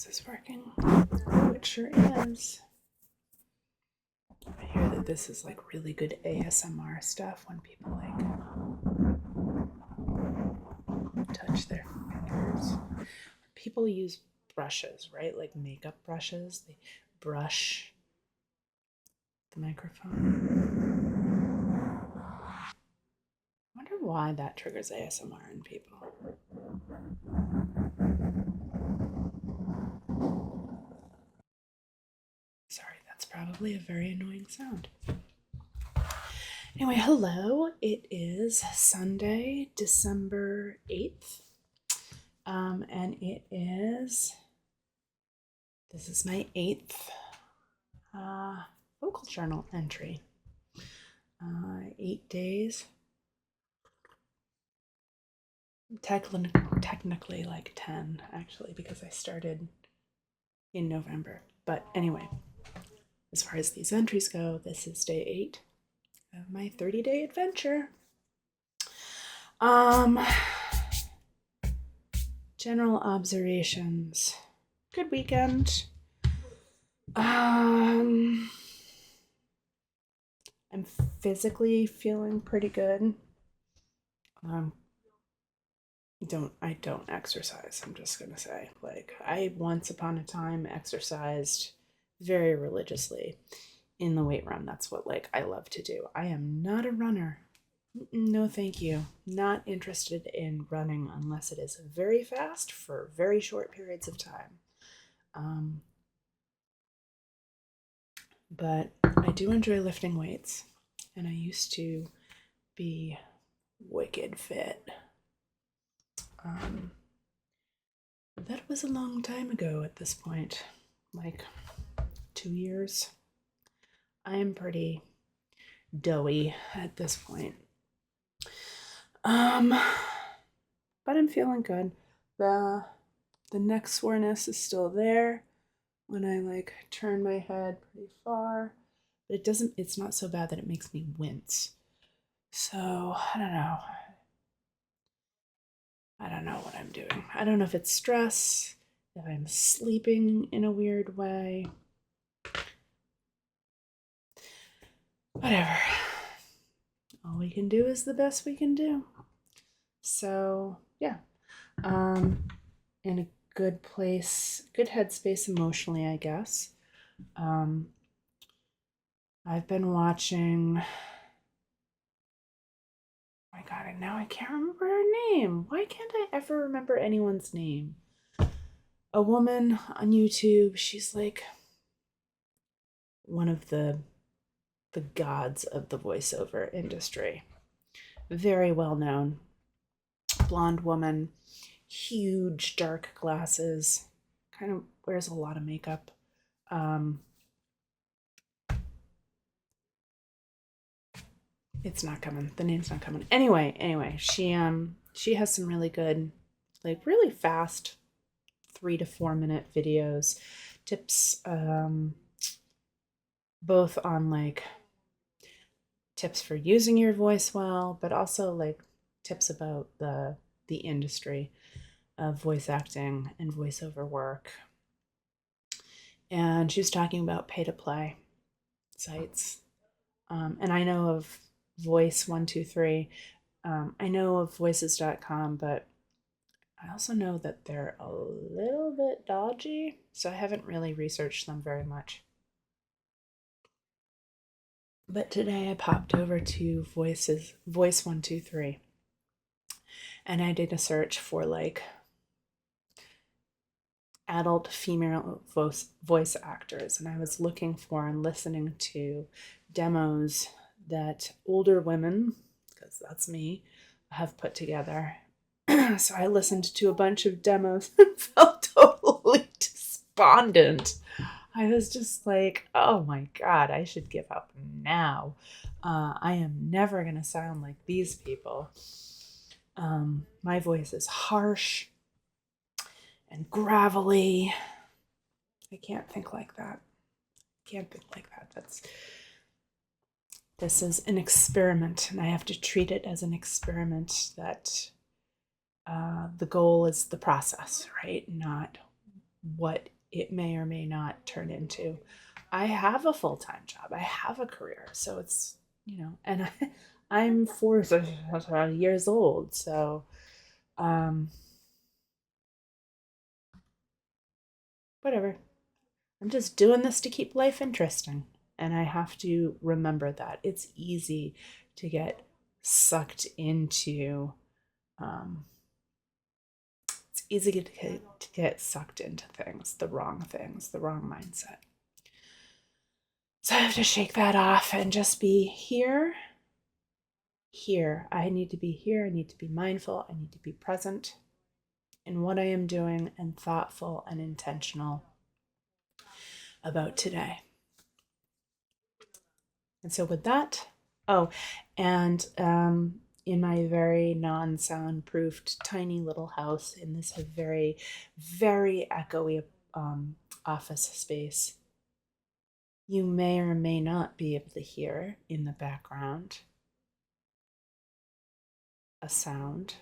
Is this working? Oh, it sure is. I hear that this is like really good ASMR stuff when people like touch their fingers. People use brushes, right? Like makeup brushes. They brush the microphone. I wonder why that triggers ASMR in people. Sorry, that's probably a very annoying sound. Anyway, hello. It is Sunday, December 8th. And this is my 8th vocal journal entry. 8 days. Technically like 10, actually, because I started in November. But anyway, as far as these entries go, this is day 8 of my 30-day adventure. General observations. Good weekend. I'm physically feeling pretty good. I don't exercise. I'm just gonna say, like, I once upon a time exercised very religiously in the weight room. That's what like I love to do. I am not a runner. No, thank you. Not interested in running unless it is very fast for very short periods of time. But I do enjoy lifting weights, and I used to be wicked fit. That was a long time ago at this point, like 2 years. I am pretty doughy at this point. But I'm feeling good. The neck soreness is still there when I like turn my head pretty far, but it's not so bad that it makes me wince. So I don't know. I don't know what I'm doing. I don't know if it's stress, if I'm sleeping in a weird way. Whatever. All we can do is the best we can do. So, yeah. In a good place, good headspace emotionally, I guess. I've been watching. Oh my God, and now I can't remember her name. Why can't I ever remember anyone's name? A woman on YouTube. She's like one of the gods of the voiceover industry. Very well known. Blonde woman, huge dark glasses, kind of wears a lot of makeup. It's not coming. The name's not coming. Anyway, she has some really good, like really fast 3 to 4 minute videos, tips, both on like tips for using your voice well, but also like tips about the industry of voice acting and voiceover work. And she was talking about pay to play sites. And I know of Voice123. I know of voices.com, but I also know that they're a little bit dodgy, so I haven't really researched them very much. But today I popped over to Voice123, and I did a search for like adult female voice actors, and I was looking for and listening to demos that older women, because that's me, have put together. So I listened to a bunch of demos and felt totally despondent. I was just like, oh my God, I should give up now. I am never going to sound like these people. My voice is harsh and gravelly. I can't think like that. This is an experiment, and I have to treat it as an experiment that the goal is the process, right? Not what it may or may not turn into. I have a full-time job. I have a career. So it's, and I'm 4 years old. So, um, whatever. I'm just doing this to keep life interesting. And I have to remember that it's easy to get sucked into, um, it's easy to get sucked into things, the wrong mindset. So I have to shake that off and just be here. Here. I need to be here. I need to be mindful. I need to be present in what I am doing and thoughtful and intentional about today. And so with that, and in my very non-soundproofed tiny little house in this very, very echoey office space, you may or may not be able to hear in the background a sound,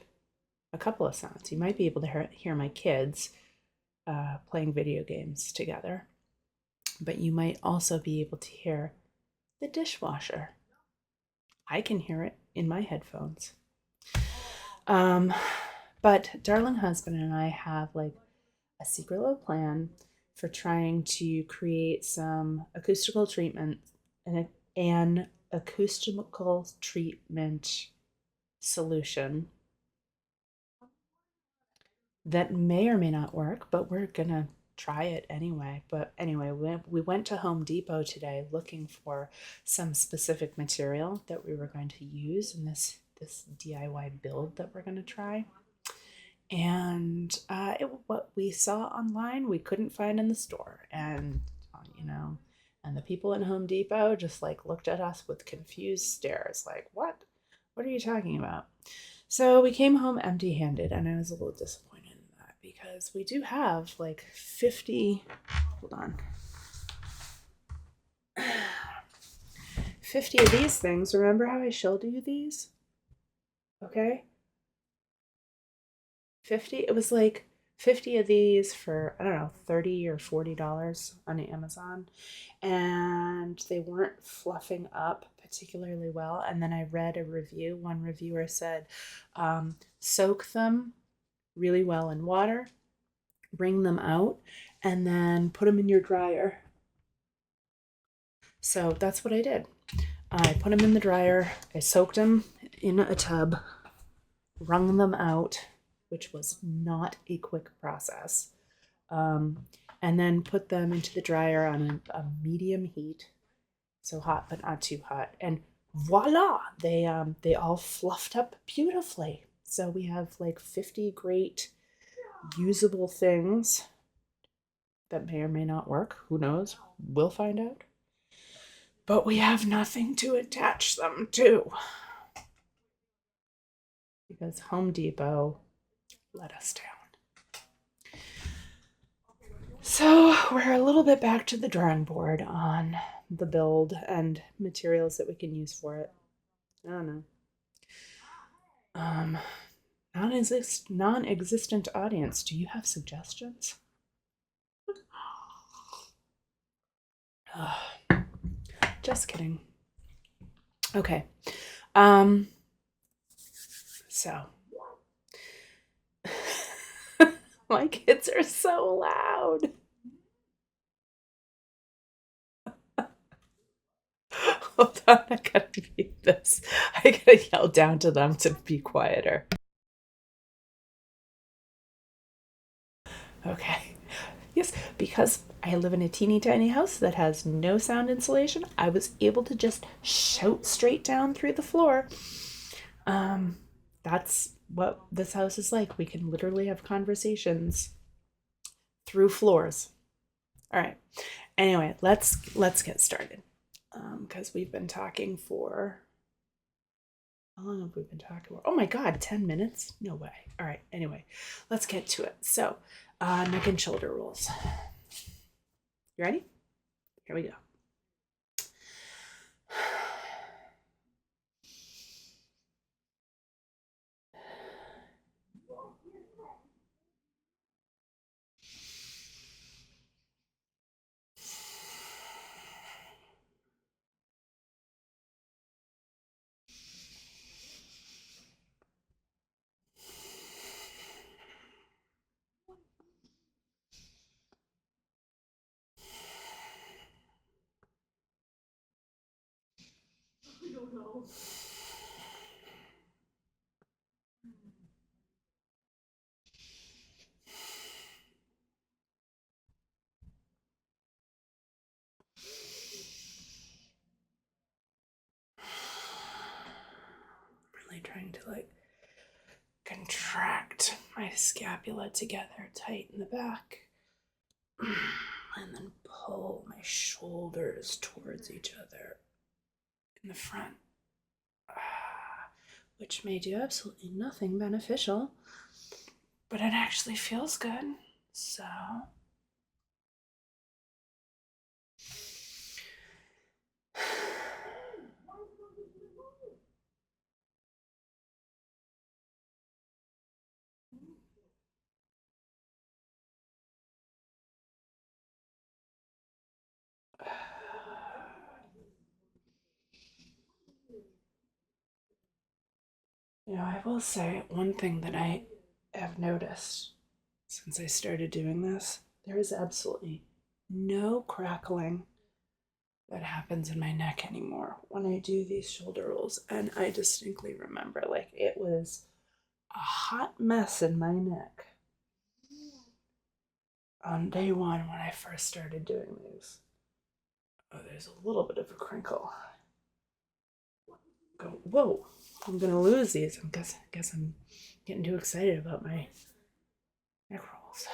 a couple of sounds. You might be able to hear my kids playing video games together, but you might also be able to hear the dishwasher. I can hear it in my headphones. But darling husband and I have like a secret little plan for trying to create some acoustical treatment and an acoustical treatment solution that may or may not work, but we're gonna try it anyway. But anyway, we went to Home Depot today looking for some specific material that we were going to use in this DIY build that we're going to try. And what we saw online, we couldn't find in the store. And, and the people in Home Depot just like looked at us with confused stares, like, what? What are you talking about? So we came home empty handed, and I was a little disappointed in that because we do have like 50, hold on, 50 of these things. Remember how I showed you these? Okay. 50, it was like 50 of these for, I don't know, $30 or $40 on Amazon. And they weren't fluffing up particularly well. And then I read a review. One reviewer said, soak them really well in water, wring them out, and then put them in your dryer. So that's what I did. I put them in the dryer. I soaked them in a tub, wrung them out, which was not a quick process, and then put them into the dryer on a medium heat, so hot but not too hot, and voila, they all fluffed up beautifully. So we have like 50 great usable things that may or may not work. Who knows? We'll find out. But we have nothing to attach them to because Home Depot let us down. So we're a little bit back to the drawing board on the build and materials that we can use for it. I don't know. Non-existent audience, do you have suggestions? Just kidding. Okay. So my kids are so loud. Hold on, I gotta mute this. I gotta yell down to them to be quieter. Okay. Yes, because I live in a teeny tiny house that has no sound insulation, I was able to just shout straight down through the floor. That's what this house is like. We can literally have conversations through floors. All right. Anyway, let's get started. Because we've been talking for, how long have we been talking for? Oh my God, 10 minutes? No way. All right. Anyway, let's get to it. So, neck and shoulder rolls. You ready? Here we go. Really trying to like contract my scapula together tight in the back. And then pull my shoulders towards each other in the front, which may do absolutely nothing beneficial, but it actually feels good. So I will say one thing that I have noticed since I started doing this, there is absolutely no crackling that happens in my neck anymore when I do these shoulder rolls. And I distinctly remember like it was a hot mess in my neck on day one when I first started doing these. Oh, there's a little bit of a crinkle. Go, whoa, I'm gonna lose these. I guess I'm getting too excited about my neck rolls.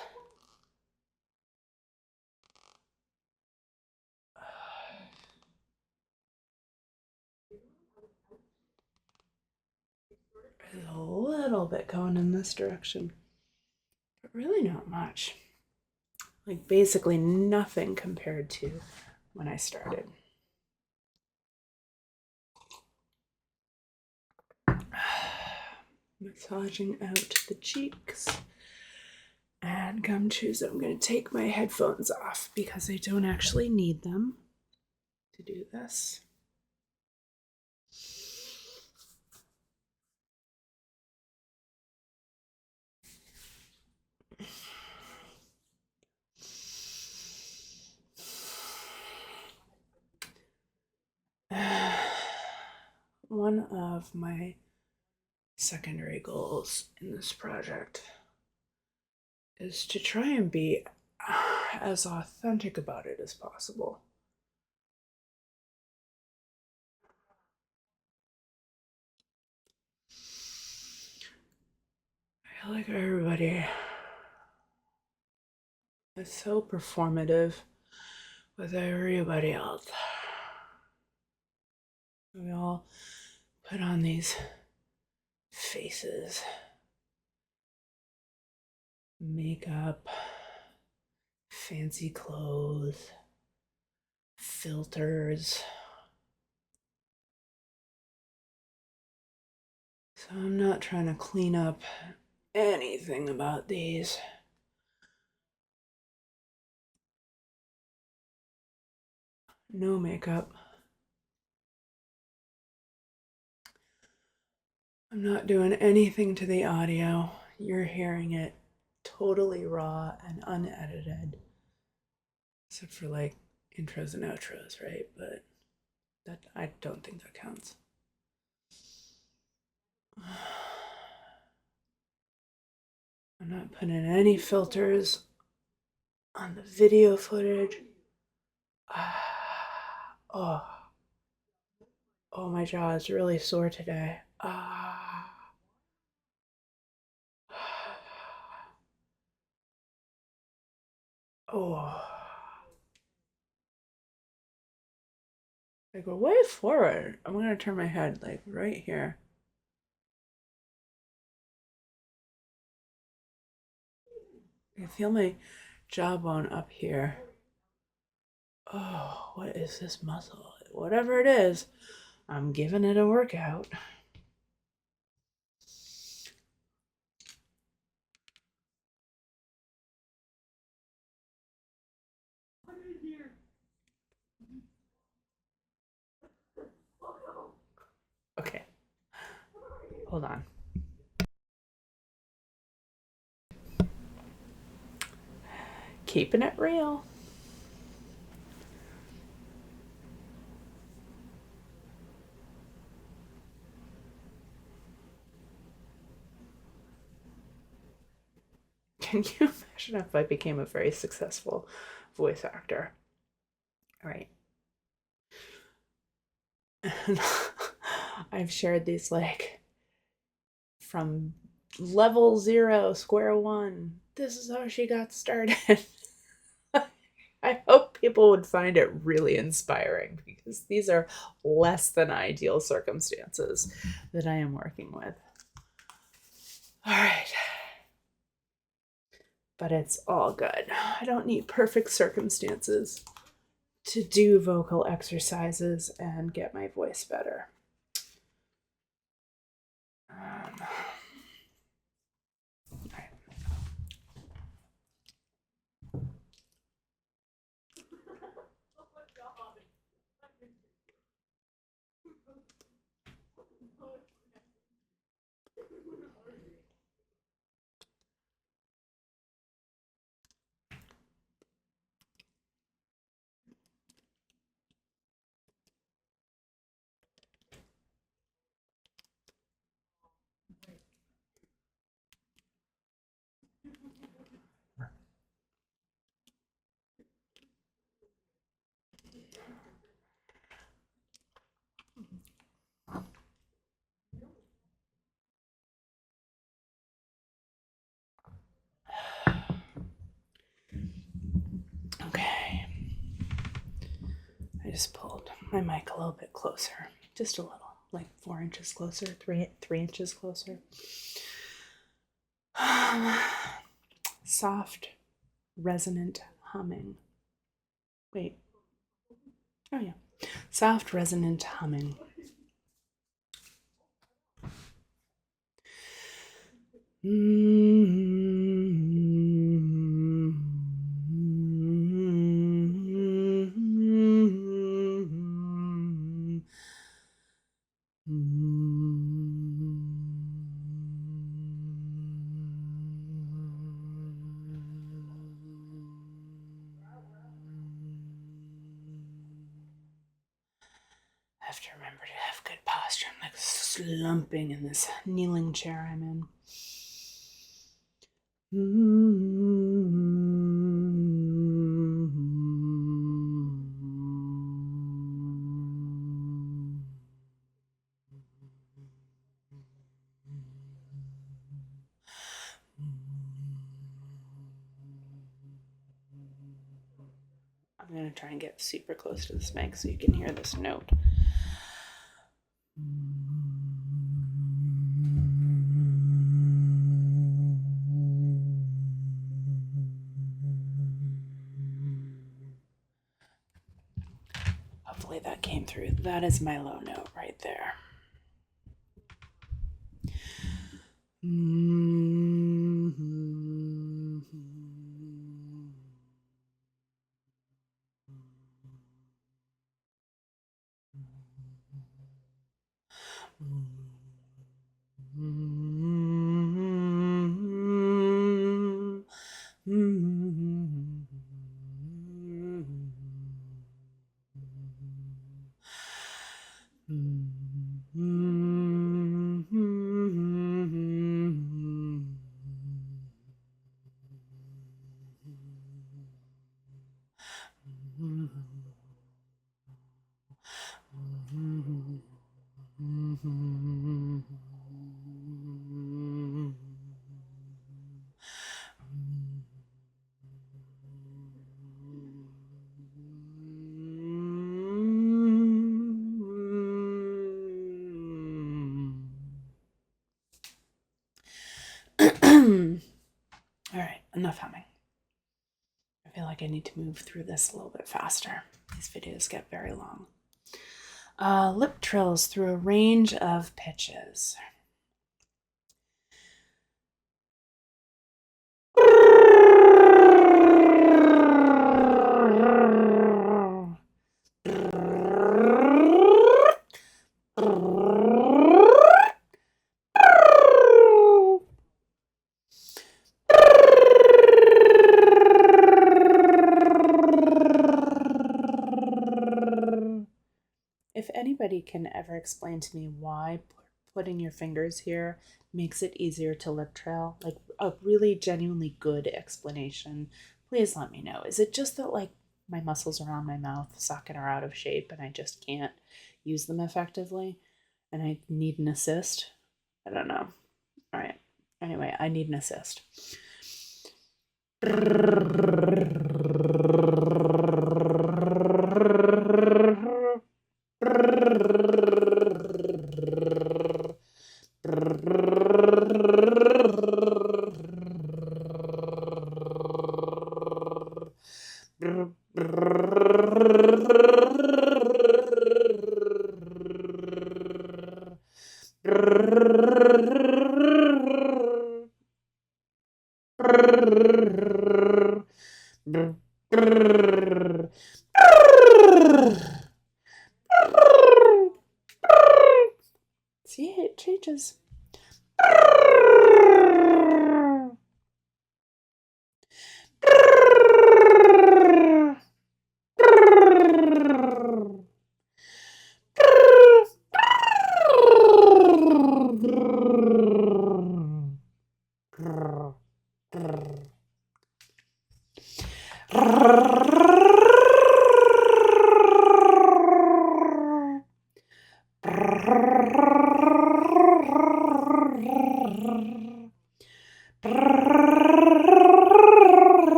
There's a little bit going in this direction, but really not much. Like basically nothing compared to when I started. Massaging out the cheeks and gum chews. I'm going to take my headphones off because I don't actually need them to do this. One of my secondary goals in this project is to try and be as authentic about it as possible. I feel like everybody is so performative with everybody else. We all put on these faces, makeup, fancy clothes, filters. So I'm not trying to clean up anything about these. No makeup. I'm not doing anything to the audio. You're hearing it totally raw and unedited. Except for like intros and outros, right? But that I don't think that counts. I'm not putting any filters on the video footage. Oh, oh, my jaw is really sore today. Oh. I go way forward. I'm gonna turn my head like right here. I feel my jawbone up here. Oh, what is this muscle? Whatever it is, I'm giving it a workout. Okay, hold on. Keeping it real. Can you imagine if I became a very successful voice actor? All right. And I've shared these like from level 0, square one. This is how she got started. I hope people would find it really inspiring because these are less than ideal circumstances that I am working with. All right. But it's all good. I don't need perfect circumstances to do vocal exercises and get my voice better. Okay. I just pulled my mic a little bit closer, just a little, like 4 inches closer, 3 inches closer. Soft, resonant humming. Wait. Oh, yeah. Soft, resonant humming. I have to remember to have good posture. I'm like slumping in this kneeling chair I'm in. I'm going to try and get super close to this mic so you can hear this note. Hopefully that came through. That is my low note right there. All right, enough humming. I feel like I need to move through this a little bit faster. These videos get very long. Lip trills through a range of pitches. If anybody can ever explain to me why putting your fingers here makes it easier to lip trill, like a really genuinely good explanation, please let me know. Is it just that like my muscles around my mouth socket are out of shape and I just can't use them effectively and I need an assist? I don't know. All right. Anyway, I need an assist. See, it changes.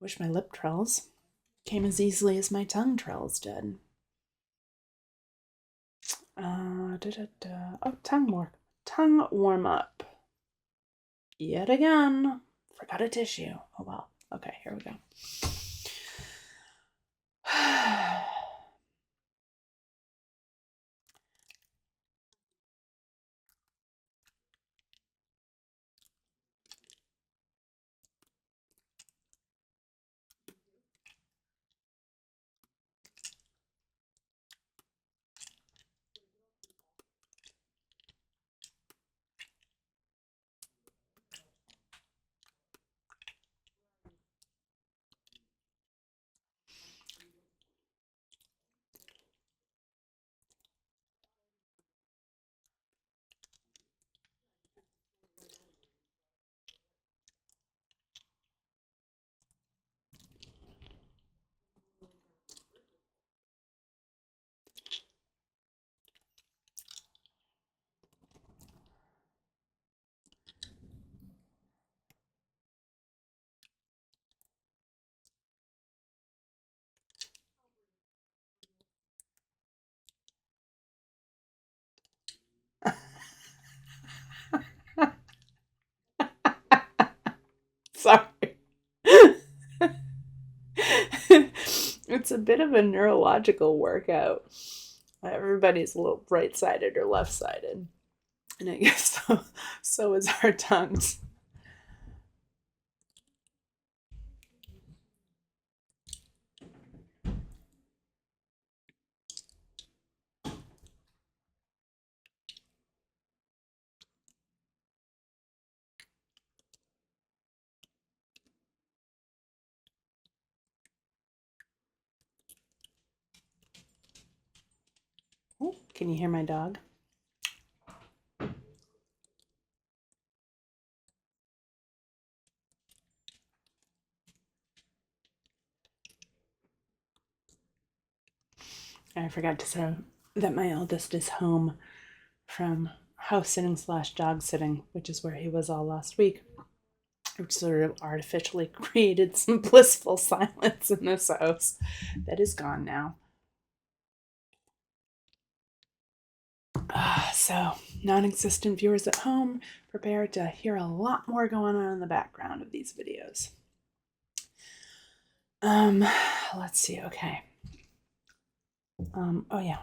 Wish my lip trills came as easily as my tongue trills did. Oh, tongue warm up. Yet again. Forgot a tissue. Oh well. Okay, here we go. Sorry. It's a bit of a neurological workout. Everybody's a little right-sided or left-sided. And I guess so is our tongues. Oh, can you hear my dog? I forgot to say that my eldest is home from house sitting / dog sitting, which is where he was all last week, which sort of artificially created some blissful silence in this house that is gone now. So, non-existent viewers at home, prepare to hear a lot more going on in the background of these videos. Let's see. Okay. Oh yeah.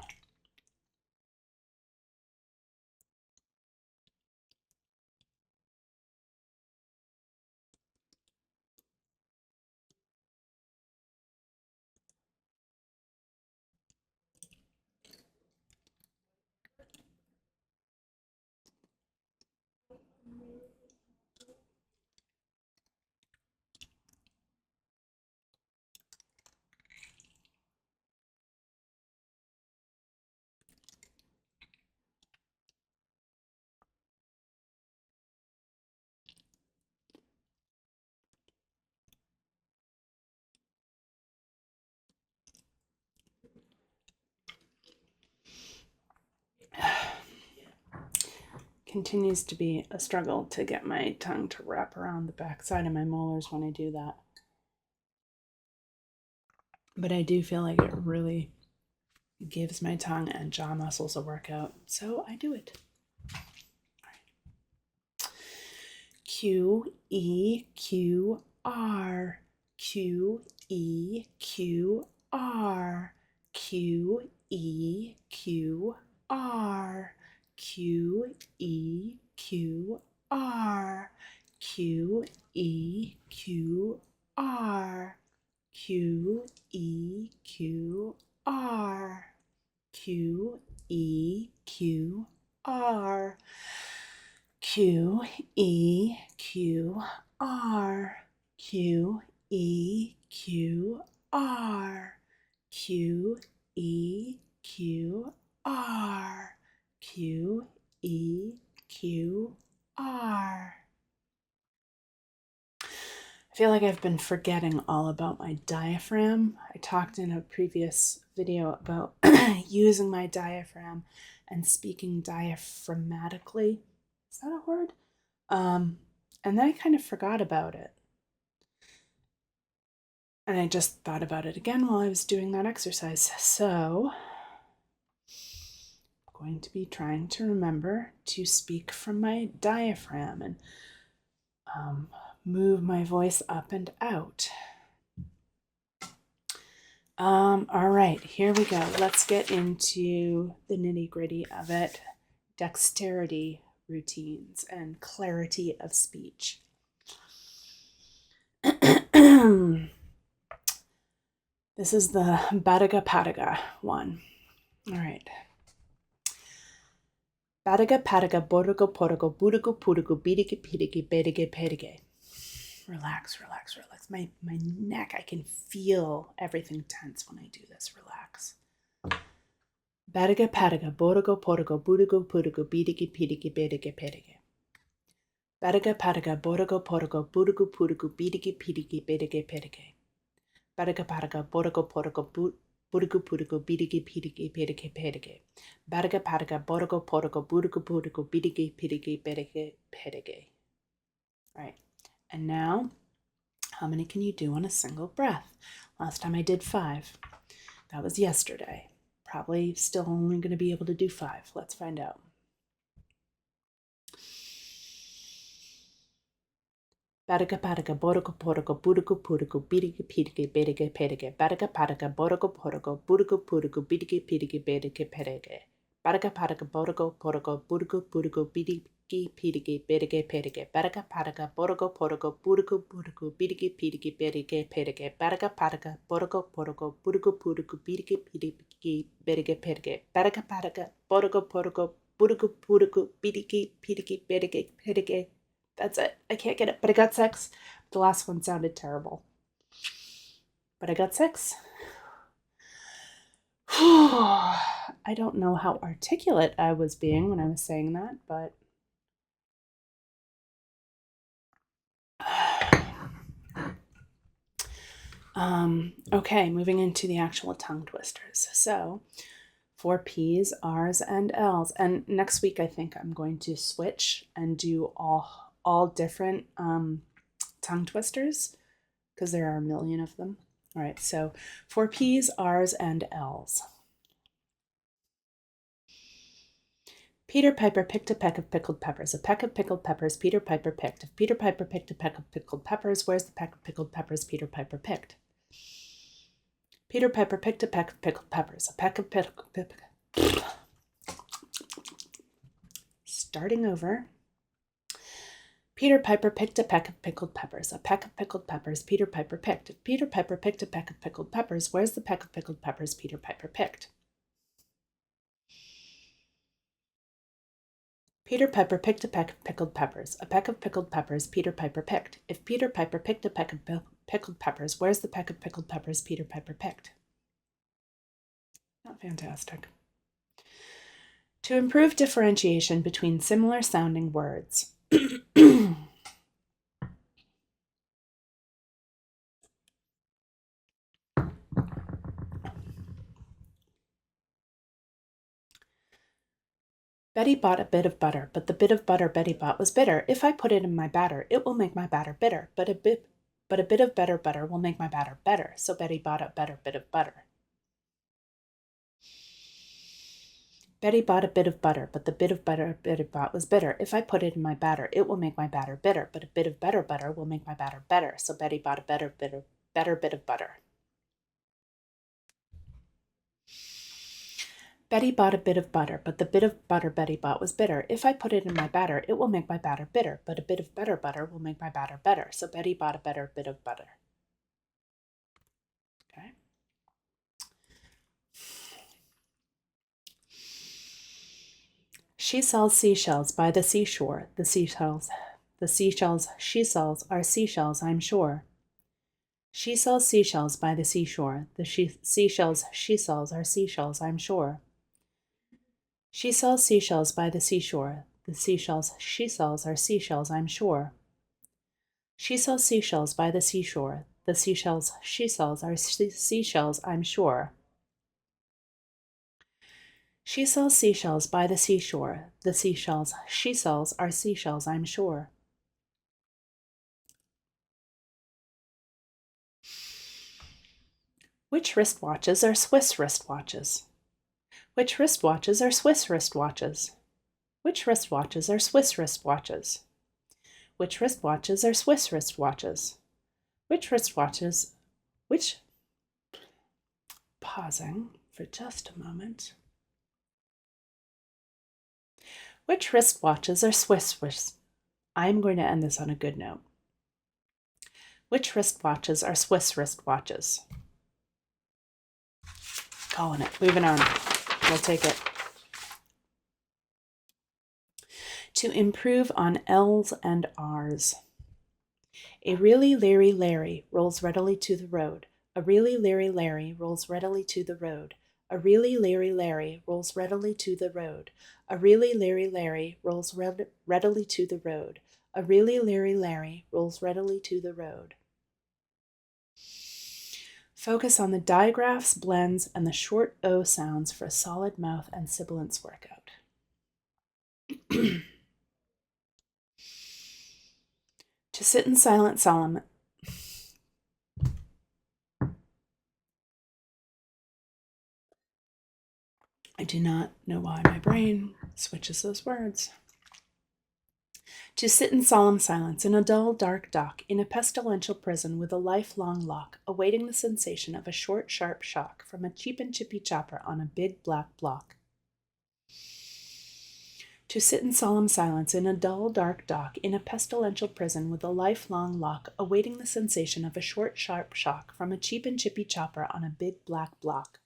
continues to be a struggle to get my tongue to wrap around the back side of my molars when I do that. But I do feel like it really gives my tongue and jaw muscles a workout, so I do it. Q, E, Q, R, Q, E, Q, R, Q, E, Q, R, Q, E, Q, R, Q, E, Q, R, Q, E, Q, R, Q, E, Q, R, Q, E, Q, R, Q, E, Q, R, Q, E, Q, R, Q, E, Q, R. I feel like I've been forgetting all about my diaphragm. I talked in a previous video about using my diaphragm and speaking diaphragmatically. Is that a word? And then I kind of forgot about it. And I just thought about it again while I was doing that exercise. So I'm going to be trying to remember to speak from my diaphragm and move my voice up and out. All right, here we go. Let's get into the nitty-gritty of it. Dexterity routines and clarity of speech. This is the Badaga Padaga one. All right. Badaga Padaga Bodago Podago Budago Pudago Bidige Pidige Bedige Pedige. Relax, relax, relax. My neck, I can feel everything tense when I do this. Relax. Badaga Padaga Bodago Podago Budago Pudago Bidige Pidige Bedige Pedige. Badaga Padaga Bodago Podago Budago Pudago Bidige Pidige Bedige Pedige. Badaga Padaga Bodago Podago Budago Pudago Bidige Pidige Bedige Pedige. Badaga Padaga Bodago Podago Budago Pudago Bidige Pidige Bedige Pedige. All right. And now, how many can you do on a single breath? Last time I did 5. That was yesterday. Probably still only going to be able to do 5. Let's find out. Badaga Padaga Bodago Podago Budago Pudago Bidige Pidige Bedige Pedige. Badaga Padaga Bodago Podago Budago Pudago Bidige Pidige Bedige Pedige. Badaga Padaga Bodago Podago Budago Pudago Bidige Pidige Bedige Pedige. Badaga Padaga Bodago Podago Budago Pudago Bidige Pidige Bedige Pedige. Badaga Padaga Bodago Podago Budago Pudago Bidige Pidige Bedige Pedige. Badaga Padaga Bodago Podago Budago Pudago Bidige Pidige Bedige Pedige. That's it. I can't get it, but I got 6. The last one sounded terrible. But I got 6. I don't know how articulate I was being when I was saying that, but okay, moving into the actual tongue twisters. So 4 P's, R's, and L's. And next week, I think I'm going to switch and do all different tongue twisters because there are a million of them. All right, so 4 P's, R's, and L's. Peter Piper picked a peck of pickled peppers. A peck of pickled peppers Peter Piper picked. If Peter Piper picked a peck of pickled peppers, where's the peck of pickled peppers Peter Piper picked? Peter Piper picked a peck of pickled peppers. A peck of pickled... Starting over. Peter Piper picked a peck of pickled peppers. A peck of pickled peppers Peter Piper picked. If Peter Piper picked a peck of pickled peppers, where's the peck of pickled peppers Peter Piper picked? Peter Piper picked a peck of pickled peppers. A peck of pickled peppers Peter Piper picked. If Peter Piper picked a peck of pickled peppers, where's the peck of pickled peppers Peter Piper picked? Not fantastic. To improve differentiation between similar sounding words. Betty bought a bit of butter, but the bit of butter Betty bought was bitter. If I put it in my batter, it will make my batter bitter, but a bit of better butter will make my batter better. So Betty bought a better bit of butter. Betty bought a bit of butter, but the bit of butter Betty bought was bitter. If I put it in my batter, it will make my batter bitter, but a bit of better butter will make my batter better. So Betty bought a better bit of butter. Betty bought a bit of butter, but the bit of butter Betty bought was bitter. If I put it in my batter, it will make my batter bitter, but a bit of better butter will make my batter better. So Betty bought a better bit of butter. Okay. She sells seashells by the seashore. The seashells she sells are seashells, I'm sure. She sells seashells by the seashore. The seashells she sells are seashells, I'm sure. She sells seashells by the seashore. The seashells she sells are seashells, I'm sure. She sells seashells by the seashore. The seashells she sells are seashells, I'm sure. She sells seashells by the seashore. The seashells she sells are seashells, I'm sure. Which wristwatches are Swiss wristwatches? Which wristwatches are Swiss wristwatches? Which wristwatches are Swiss wristwatches? Which wristwatches are Swiss wristwatches? Which wristwatches, which, pausing for just a moment. Which wristwatches are Swiss? I'm going to end this on a good note. Which wristwatches are Swiss wristwatches? Calling it. Moving on. We'll take it. To improve on L's and R's. A really leery Larry rolls readily to the road. A really leery Larry rolls readily to the road. A really leery Larry rolls readily to the road. A really leery Larry rolls readily to the road. A really leery Larry rolls readily to the road. Focus on the digraphs, blends, and the short O sounds for a solid mouth and sibilance workout. To sit in silent solemn. I do not know why my brain switches those words. To sit in solemn silence in a dull, dark dock, in a pestilential prison with a lifelong lock, awaiting the sensation of a short, sharp shock from a cheap and chippy chopper on a big black block. To sit in solemn silence in a dull, dark dock, in a pestilential prison with a lifelong lock, awaiting the sensation of a short, sharp shock from a cheap and chippy chopper on a big black block.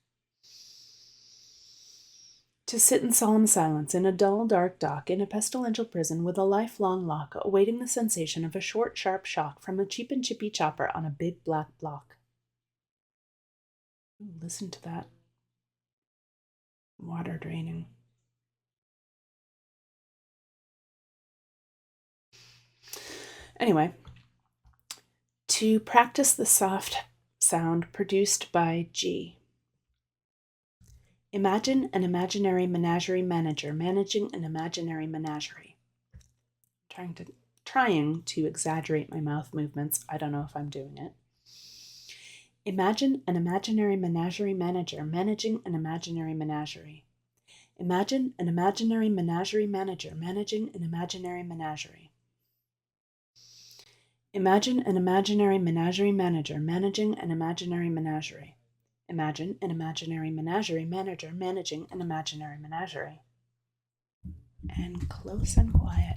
To sit in solemn silence in a dull, dark dock, in a pestilential prison with a lifelong lock, awaiting the sensation of a short, sharp shock from a cheap and chippy chopper on a big black block. Ooh, listen to that. Water draining. Anyway, to practice the soft sound produced by G. Imagine an imaginary menagerie manager managing an imaginary menagerie. Trying to exaggerate my mouth movements. I don't know if I'm doing it. Imagine an imaginary menagerie manager managing an imaginary menagerie. Imagine an imaginary menagerie manager managing an imaginary menagerie. Imagine an imaginary menagerie manager managing an imaginary menagerie. Imagine an imaginary menagerie manager managing an imaginary menagerie. And close and quiet.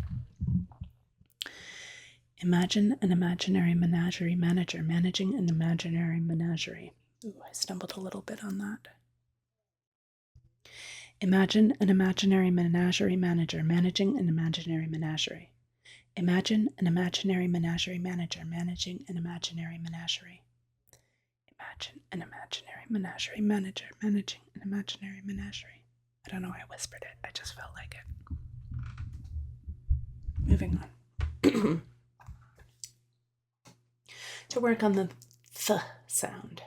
Imagine an imaginary menagerie manager managing an imaginary menagerie. Ooh, I stumbled a little bit on that. Imagine an imaginary menagerie manager managing an imaginary menagerie. Imagine an imaginary menagerie manager managing an imaginary menagerie. Imagine an imaginary menagerie manager managing an imaginary menagerie. I don't know why I whispered it. I just felt like it. Moving on. To work on the th sound.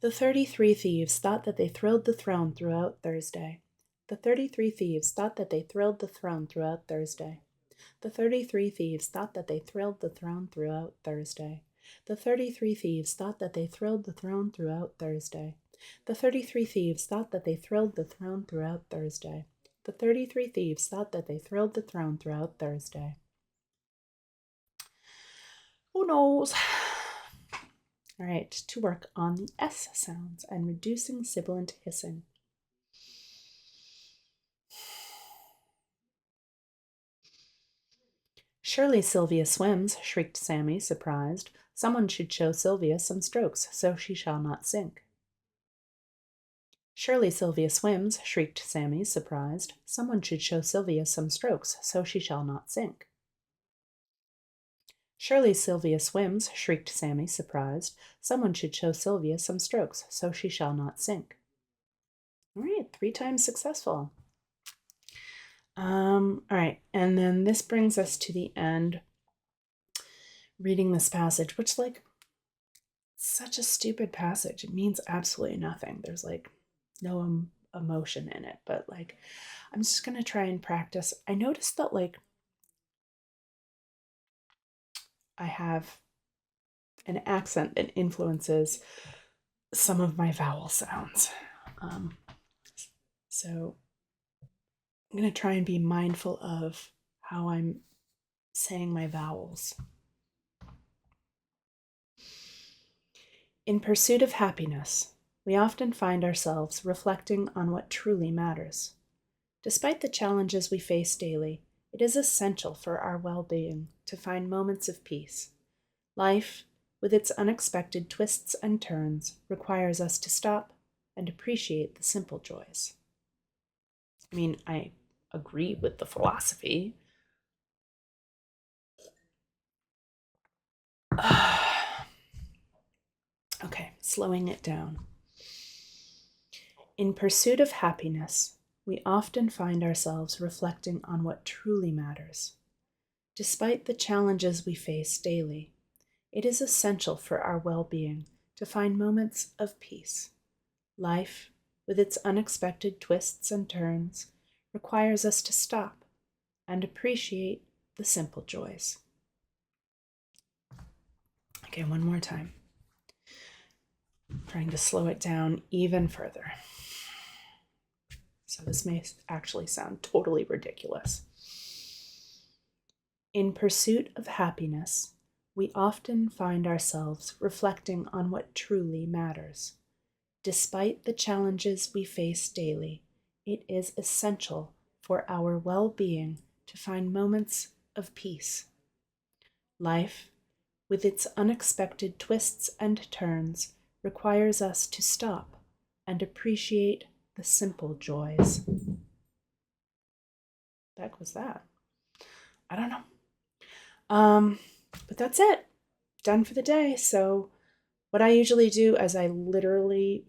The 33 thieves thought that they thrilled the throne throughout Thursday. The 33 thieves thought that they thrilled the throne throughout Thursday. The 33 thieves thought that they thrilled the throne throughout Thursday. The 33 thieves thought that they thrilled the throne throughout Thursday. The 33 thieves thought that they thrilled the throne throughout Thursday. The 33 thieves thought that they thrilled the throne throughout Thursday. Who knows? All right, to work on the S sounds and reducing sibilant hissing. Surely Sylvia swims, shrieked Sammy, surprised. Someone should show Sylvia some strokes, so she shall not sink. Surely Sylvia swims, shrieked Sammy, surprised. Someone should show Sylvia some strokes, so she shall not sink. Surely Sylvia swims, shrieked Sammy, surprised. Someone should show Sylvia some strokes, so she shall not sink. All right, 3 times successful. All right, and then this brings us to the end, reading this passage, which, like, such a stupid passage. It means absolutely nothing. There's, like, no emotion in it, but, like, I'm just going to try and practice. I noticed that, like, I have an accent that influences some of my vowel sounds. So I'm going to try and be mindful of how I'm saying my vowels. In pursuit of happiness, we often find ourselves reflecting on what truly matters. Despite the challenges we face daily, it is essential for our well-being to find moments of peace. Life, with its unexpected twists and turns, requires us to stop and appreciate the simple joys. I mean, I agree with the philosophy. Okay, slowing it down. In pursuit of happiness, we often find ourselves reflecting on what truly matters. Despite the challenges we face daily, it is essential for our well-being to find moments of peace. Life, with its unexpected twists and turns, requires us to stop and appreciate the simple joys. Okay, one more time. I'm trying to slow it down even further. So this may actually sound totally ridiculous. In pursuit of happiness, we often find ourselves reflecting on what truly matters. Despite the challenges we face daily, it is essential for our well-being to find moments of peace. Life, with its unexpected twists and turns, requires us to stop and appreciate the simple joys. The heck was that? I don't know. But that's it. Done for the day. So what I usually do is I literally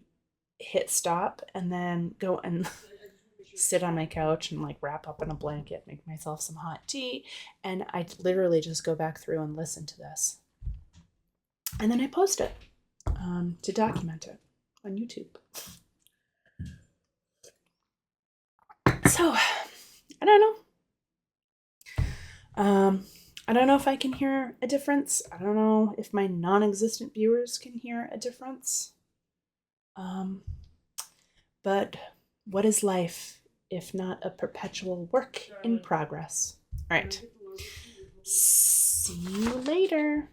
hit stop and then go and sit on my couch and like wrap up in a blanket, make myself some hot tea, and I literally just go back through and listen to this. And then I post it to document it on YouTube. So, I don't know. I don't know if I can hear a difference. I don't know if my non-existent viewers can hear a difference. But what is life if not a perpetual work in progress? All right. See you later.